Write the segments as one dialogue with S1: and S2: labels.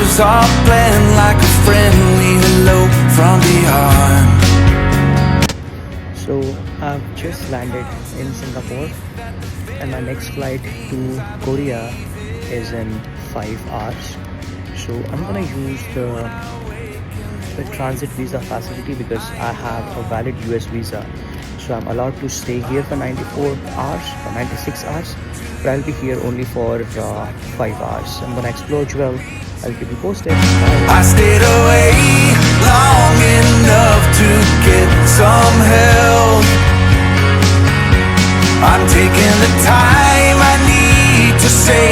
S1: shadows all blend like a friendly hello from beyond.
S2: So I've just landed in Singapore and my next flight to Korea is in 5 hours. So I'm gonna use the transit visa facility because I have a valid US visa. So I'm allowed to stay here for 94 hours or 96 hours, but I'll be here only for 5 hours. I'm gonna explore Jewel. I'll keep you posted. Bye.
S1: I stayed away long enough to get some help. I'm taking the time I need to say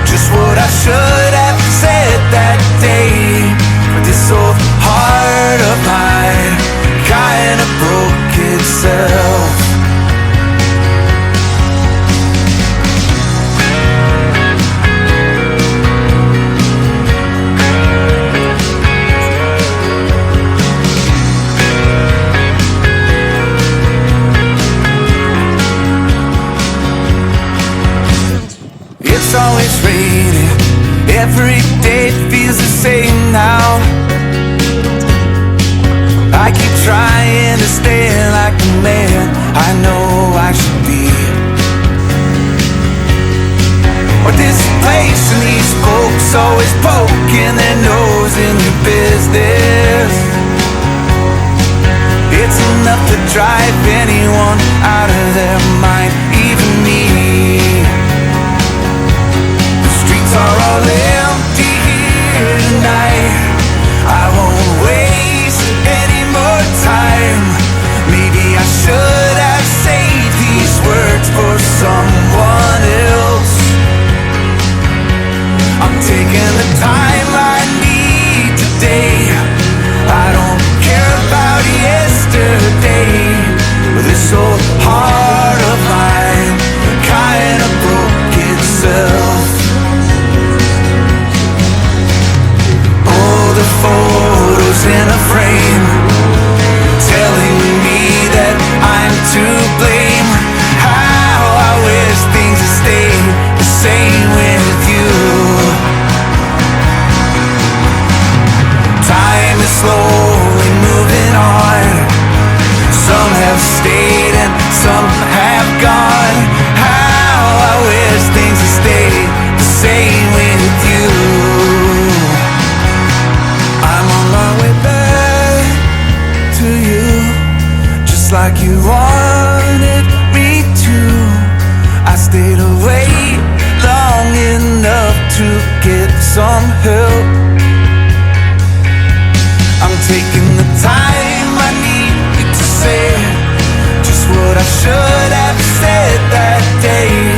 S1: just what I should have said that day. But this old heart of mine kinda broke itself. It's always raining, every day feels the same now. I keep trying to stay like the man I know I should be. But this place and these folks always poking their nose in your business. It's enough to drive anyone out of their mind, even me. Are all empty here tonight. I won't waste any more time. Maybe I should have saved these words for someone else. I'm taking the time I need today. I don't care about yesterday. This old heart of mine kinda broke itself. The photos in a frame telling me that I'm to blame. How I wish things had stayed the same with you. Time is slowly moving on. Some have stayed and some have gone. How I wish things had stayed the same with you. I'm on my way back to you, just like you wanted me to. I stayed away long enough to get some help. I'm taking the time I need to say just what I should have said that day.